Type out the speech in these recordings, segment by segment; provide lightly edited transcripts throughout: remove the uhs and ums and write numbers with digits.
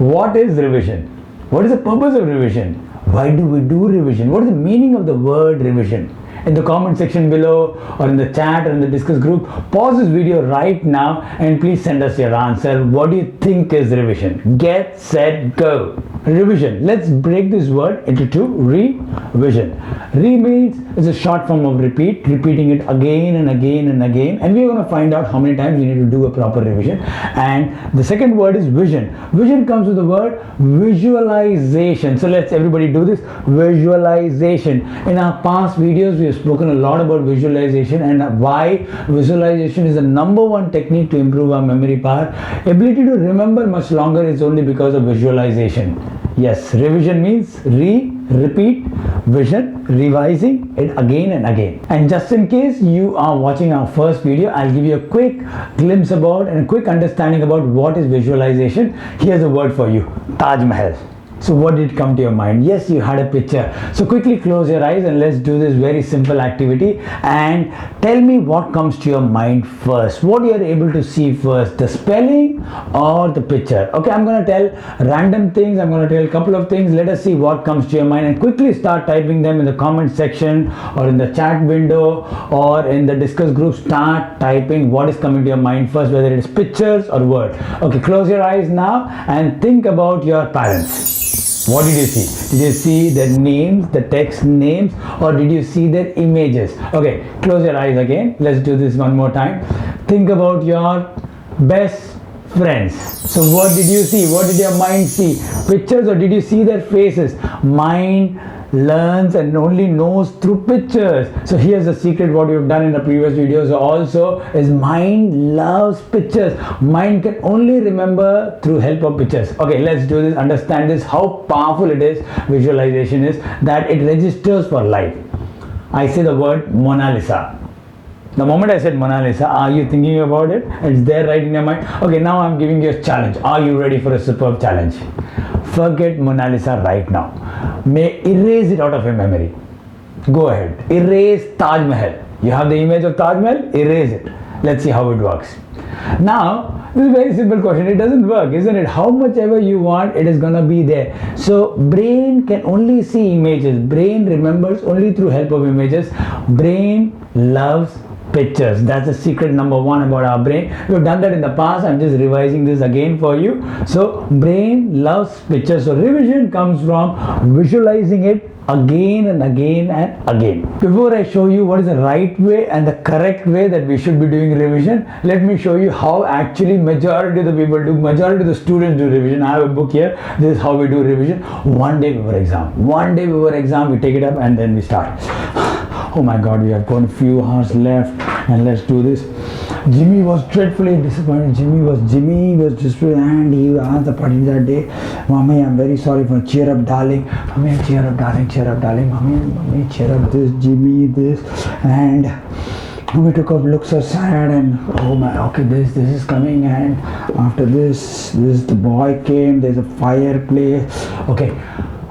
What is revision? What is the purpose of revision? Why do we do revision? What is the meaning of the word revision? In the comment section below or in the chat or in the discuss group, pause this video right now and please send us your answer. What do you think is revision? Get, set, go. Revision. Let's break this word into two. Revision. Re means is a short form of repeat, repeating it again and again and again, and we're going to find out how many times we need to do a proper revision. And the second word is vision. Vision comes with the word visualization. So let's everybody do this. Visualization. In our past videos we have spoken a lot about visualization and why visualization is the number one technique to improve our memory power. Ability to remember much longer is only because of visualization. Yes, revision means repeat, vision, revising it again and again. And just in case you are watching our first video, I'll give you a quick glimpse about and a quick understanding about what is visualization. Here's a word for you: Taj Mahal. So what did come to your mind? Yes, you had a picture. So quickly close your eyes and let's do this very simple activity and tell me what comes to your mind first. What you are able to see first, the spelling or the picture? Okay, I'm going to tell random things. I'm going to tell a couple of things. Let us see what comes to your mind and quickly start typing them in the comment section or in the chat window or in the discuss group. Start typing what is coming to your mind first, whether it is pictures or word. Okay, close your eyes now and think about your parents. What did you see? Did you see their names, the text names, or did you see their images? Okay, close your eyes again. Let's do this one more time. Think about your best friends. So what did you see? What did your mind see? Pictures, or did you see their faces? Mind learns and only knows through pictures. So here's the secret what we've done in the previous videos also is mind loves pictures. Mind can only remember through help of pictures. Okay, let's do this. Understand this, how powerful it is. Visualization is that it registers for life. I say the word Mona Lisa. The moment I said Mona Lisa, are you thinking about it? It's there right in your mind. Okay, now I'm giving you a challenge. Are you ready for a superb challenge? Forget Mona Lisa right now. May erase it out of your memory. Go ahead. Erase Taj Mahal. You have the image of Taj Mahal? Erase it. Let's see how it works. Now, this is a very simple question. It doesn't work, isn't it? How much ever you want, it is gonna be there. So, brain can only see images. Brain remembers only through help of images. Brain loves pictures. That's the secret number one about our brain. We've done that in the past. I'm just revising this again for you. So brain loves pictures. So revision comes from visualizing it again and again and again. Before I show you what is the right way and the correct way that we should be doing revision, let me show you how actually majority of the people do, majority of the students do revision. I have a book here. This is how we do revision. One day before exam. One day before exam, we take it up and then we start. Oh my God, we have got a few hours left and let's do this. Jimmy was dreadfully disappointed. Jimmy was just, and he asked the party that day, Mommy, I'm very sorry for cheer up darling. Mommy, cheer up darling, cheer up darling. Mommy, cheer up this, Jimmy, this. And we took a look so sad and oh my, okay, this is coming, and after this the boy came, there's a fireplace. Okay,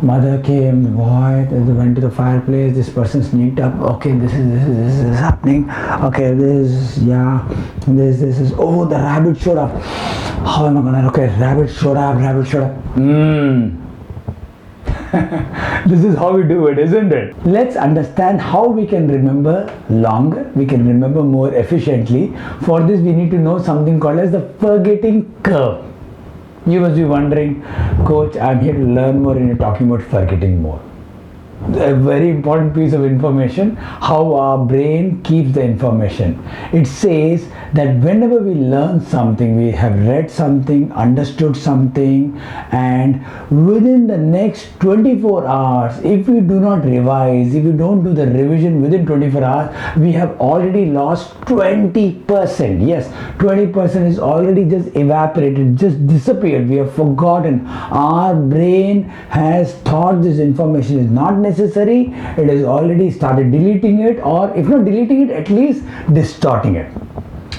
mother came, the boy, they went to the fireplace, this person sneaked up, okay, this is happening, okay, this is, oh, the rabbit showed up, how am I gonna, okay, rabbit showed up, This is how we do it, isn't it? Let's understand how we can remember longer, we can remember more efficiently. For this we need to know something called as the forgetting curve. You must be wondering, Coach, I'm here to learn more and you're talking about forgetting more. A very important piece of information, how our brain keeps the information. It says that whenever we learn something, we have read something, understood something, and within the next 24 hours, if we do not revise, if we don't do the revision within 24 hours, we have already lost 20%. Yes, 20% is already just evaporated, just disappeared. We have forgotten. Our brain has thought this information is not necessary. It has already started deleting it, or if not deleting it, at least distorting it.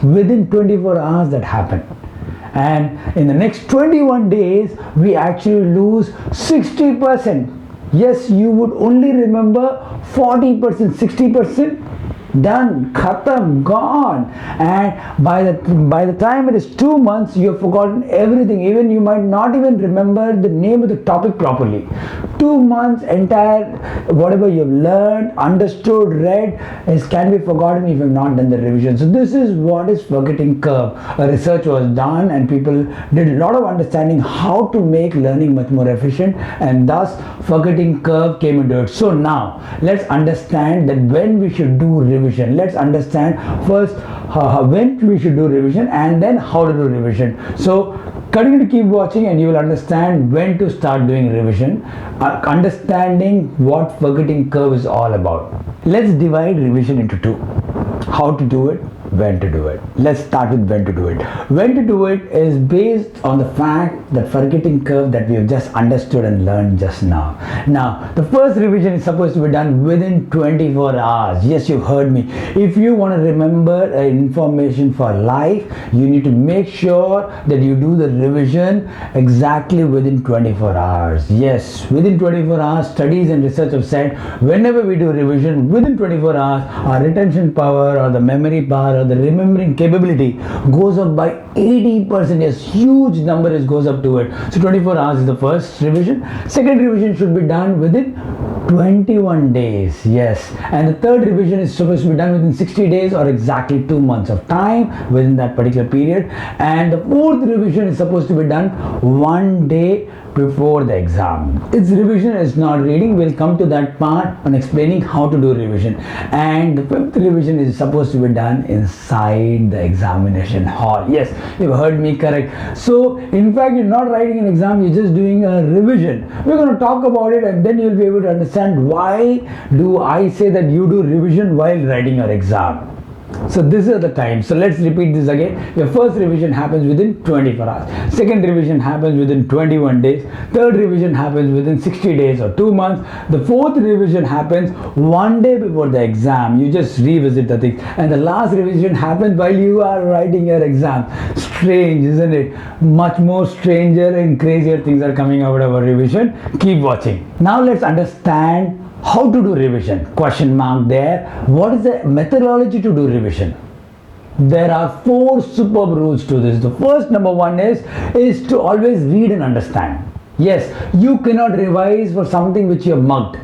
Within 24 hours that happened. And in the next 21 days, we actually lose 60%. Yes, you would only remember 40%, 60%. done, khatam, gone. And by the time it is 2 months, you have forgotten everything. Even you might not even remember the name of the topic properly. 2 months entire whatever you've learned, understood, read can be forgotten if you've not done the revision. So this is what is forgetting curve. A research was done and people did a lot of understanding how to make learning much more efficient, and thus forgetting curve came into it. So now let's understand that when we should do revision. Let's understand first when we should do revision and then how to do revision. So continue to keep watching and you will understand when to start doing revision, understanding what forgetting curve is all about. Let's divide revision into two: how to do it, when to do it. Let's start with when to do it. When to do it is based on the fact that forgetting curve that we have just understood and learned just now. Now, the first revision is supposed to be done within 24 hours. Yes, you heard me. If you want to remember information for life, you need to make sure that you do the revision exactly within 24 hours. Yes, within 24 hours, studies and research have said whenever we do revision within 24 hours, our retention power or the memory power or the remembering capability goes up by 80%. Yes, huge number goes up to it. So 24 hours is the first revision. Second revision should be done within 21 days. Yes, and the third revision is supposed to be done within 60 days or exactly 2 months of time within that particular period. And the fourth revision is supposed to be done 1 day before the exam. Its revision is not reading. We'll come to that part on explaining how to do revision. And the fifth revision is supposed to be done inside the examination hall. Yes, you've heard me correct. So in fact, you're not writing an exam, you're just doing a revision. We're going to talk about it and then you'll be able to understand why do I say that you do revision while writing your exam. So this is the time. So let's repeat this again. Your first revision happens within 24 hours. Second revision happens within 21 days. Third revision happens within 60 days or 2 months. The fourth revision happens 1 day before the exam. You just revisit the thing. And the last revision happens while you are writing your exam. Strange, isn't it? Much more stranger and crazier things are coming out of our revision. Keep watching. Now let's understand how to do revision. Question mark there. What is the methodology to do revision? There are 4 superb rules to this. The first, number 1 is to always read and understand. Yes, you cannot revise for something which you have mugged.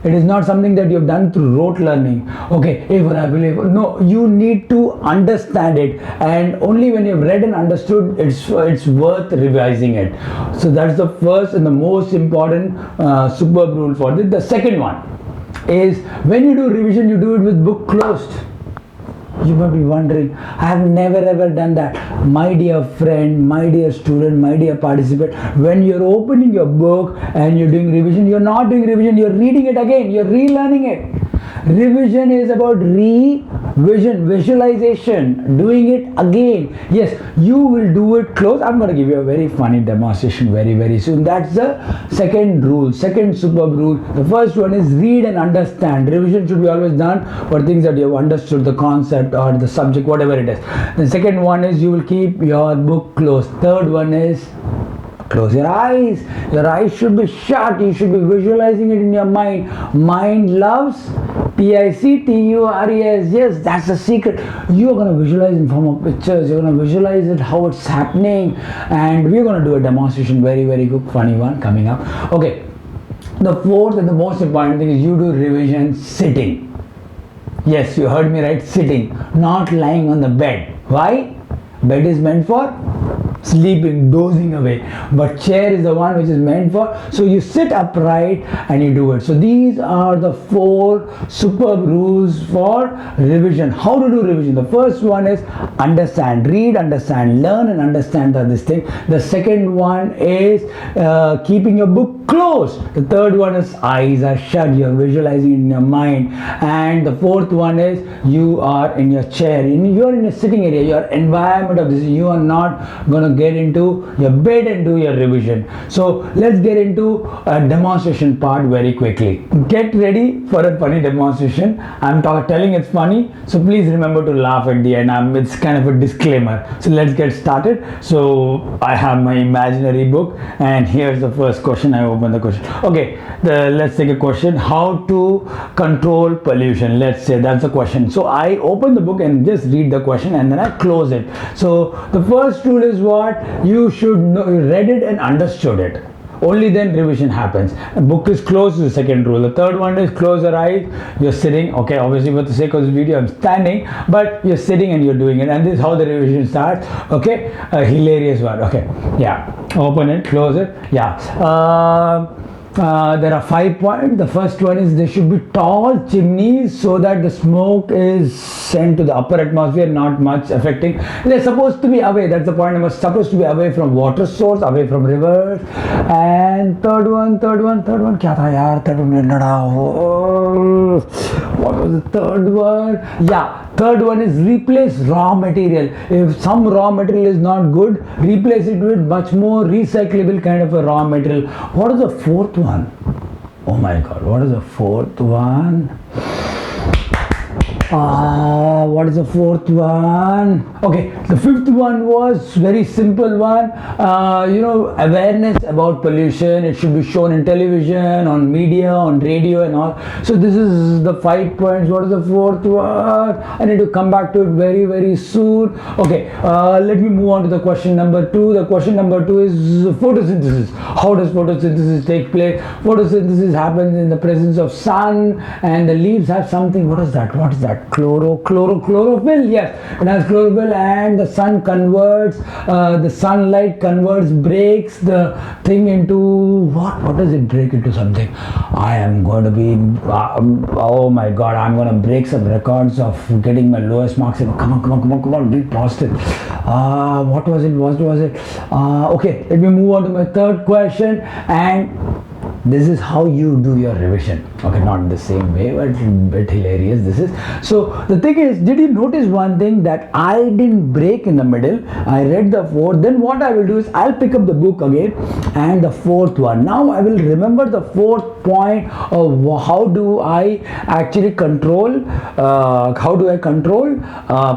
It is not something that you have done through rote learning. Okay, if I believe. No, you need to understand it, and only when you have read and understood, it's worth revising it. So that's the first and the most important superb rule for this. The second one is when you do revision, you do it with book closed. You might be wondering, I have never ever done that. My dear friend, my dear student, my dear participant, when you're opening your book and you're doing revision, you're not doing revision, you're reading it again, you're relearning it. Revision is about revision, visualization, doing it again. Yes, you will do it close. I'm going to give you a very funny demonstration very soon. That's the second rule, second superb rule. The first one is read and understand. Revision should be always done for things that you have understood, the concept or the subject, whatever it is. The second one is you will keep your book closed. Third one is close your eyes. Your eyes should be shut. You should be visualizing it in your mind. Mind loves PICTURES. Yes, that's the secret. You are going to visualize in form of pictures. You're going to visualize it how it's happening, and we're going to do a demonstration, very good, funny one coming up. Okay. The fourth and the most important thing is you do revision sitting. Yes, you heard me right. Sitting, not lying on the bed. Why? Bed is meant for sleeping, dozing away, but chair is the one which is meant for, so you sit upright and you do it. So these are the 4 superb rules for revision. How to do revision? The first one is understand, read, understand, learn and understand this thing. The second one is keeping your book closed. The third one is eyes are shut, you're visualizing in your mind. And the fourth one is you are in your chair, you're in a sitting area, your environment of this, you are not going to get into your bed and do your revision. So let's get into a demonstration part very quickly. Get ready for a funny demonstration. I'm telling it's funny, so please remember to laugh at the end. It's kind of a disclaimer. So let's get started. So I have my imaginary book, and here's the first question I open the question. Okay, let's take a question. How to control pollution? Let's say that's the question. So I open the book and just read the question and then I close it. So the first rule is what? You should know, you read it and understood it. Only then revision happens. A book is closed, is the second rule. The third one is close your eyes. You're sitting. Okay, obviously for the sake of this video, I'm standing, but you're sitting and you're doing it. And this is how the revision starts. Okay, a hilarious one. Okay, yeah. Open it, close it. Yeah. There are 5 points. The first one is there should be tall chimneys so that the smoke is sent to the upper atmosphere, not much affecting. They're supposed to be away. That's the point number. Supposed to be away from water source, away from rivers. And third one. क्या था यार? Third one. What was the third one? Yeah. Third one is replace raw material. If some raw material is not good, replace it with much more recyclable kind of a raw material. What is the fourth one? Oh my God, what is the fourth one? What is the fourth one? Okay, the fifth one was very simple one. Awareness about pollution. It should be shown in television, on media, on radio and all. So this is the 5 points. What is the fourth one? I need to come back to it very, very soon. Okay, let me move on to the question number 2. The question number 2 is photosynthesis. How does photosynthesis take place? Photosynthesis happens in the presence of sun, and the leaves have something. What is that? Chlorophyll. Yes, it has chlorophyll, and the sun converts, the sunlight converts, breaks the thing into what? What does it break into? Something. I am going to be, oh my God, I'm going to break some records of getting my lowest marks. Come on, be positive. What was it? Okay, let me move on to my third question, and this is how you do your revision. Okay, not the same way, but a bit hilarious this is. So the thing is, did you notice one thing, that I didn't break in the middle? I read the fourth. Then what I will do is I'll pick up the book again and the fourth one. Now I will remember the fourth point of how do I actually control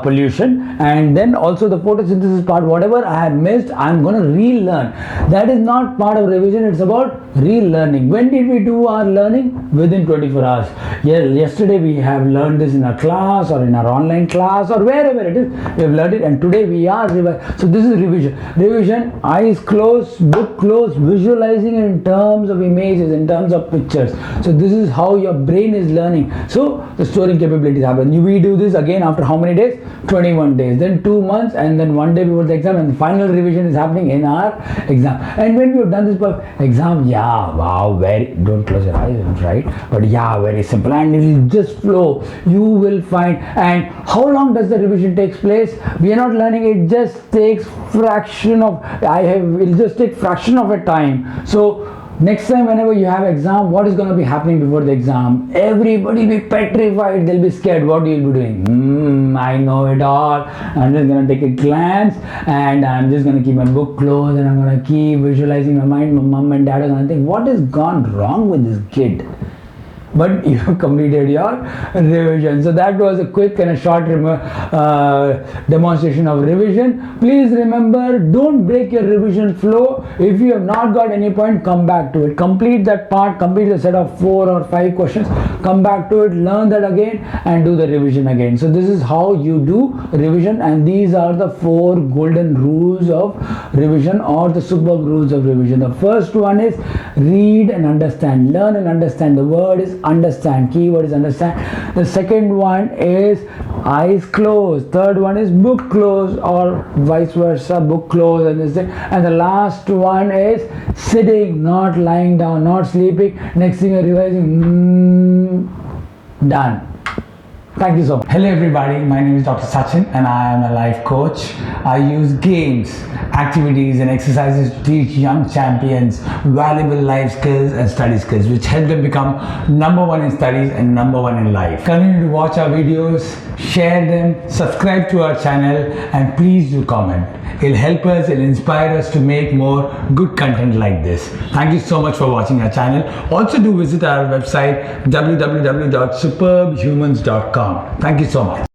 pollution, and then also the photosynthesis part. Whatever I have missed, I'm going to relearn. That is not part of revision. It's about relearning. When did we do our learning? Within 24 hours. Yesterday we have learned this in our class or in our online class or wherever it is. We have learned it, and today we are revising. So this is revision. Revision, eyes closed, book closed, visualizing in terms of images, in terms of pictures. So this is how your brain is learning. So the storing capabilities happen. We do this again after how many days? 21 days. Then 2 months, and then 1 day before the exam, and the final revision is happening in our exam. And when we have done this for exam, don't close your eyes, right? But very simple, and it will just flow. You will find. And how long does the revision takes place? We are not learning. It just takes fraction of a time. So next time whenever you have exam, what is going to be happening before the exam? Everybody will be petrified. They'll be scared. What will you be doing? I know it all. I'm just going to take a glance, and I'm just going to keep my book closed, and I'm going to keep visualizing my mind. My mom and dad are going to think, what has gone wrong with this kid? But you completed your revision. So that was a quick and a short demonstration of revision. Please remember, don't break your revision flow. If you have not got any point, come back to it. Complete that part, complete the set of 4 or 5 questions, come back to it, learn that again, and do the revision again. So this is how you do revision, and these are the 4 golden rules of revision, or the superb rules of revision. The first one is read and understand, learn and understand. The word is understand, keyword is understand. The second one is eyes closed. Third one is book closed, or vice versa, book closed, and this thing. And the last one is sitting, not lying down, not sleeping. Next thing you're revising. Done. Thank you so much. Hello everybody, my name is Dr. Sachin and I am a life coach. I use games, activities and exercises to teach young champions valuable life skills and study skills, which help them become #1 in studies and #1 in life. Continue to watch our videos, share them, subscribe to our channel, and please do comment. It'll help us, it'll inspire us to make more good content like this. Thank you so much for watching our channel. Also do visit our website www.superbhumans.com. Thank you so much.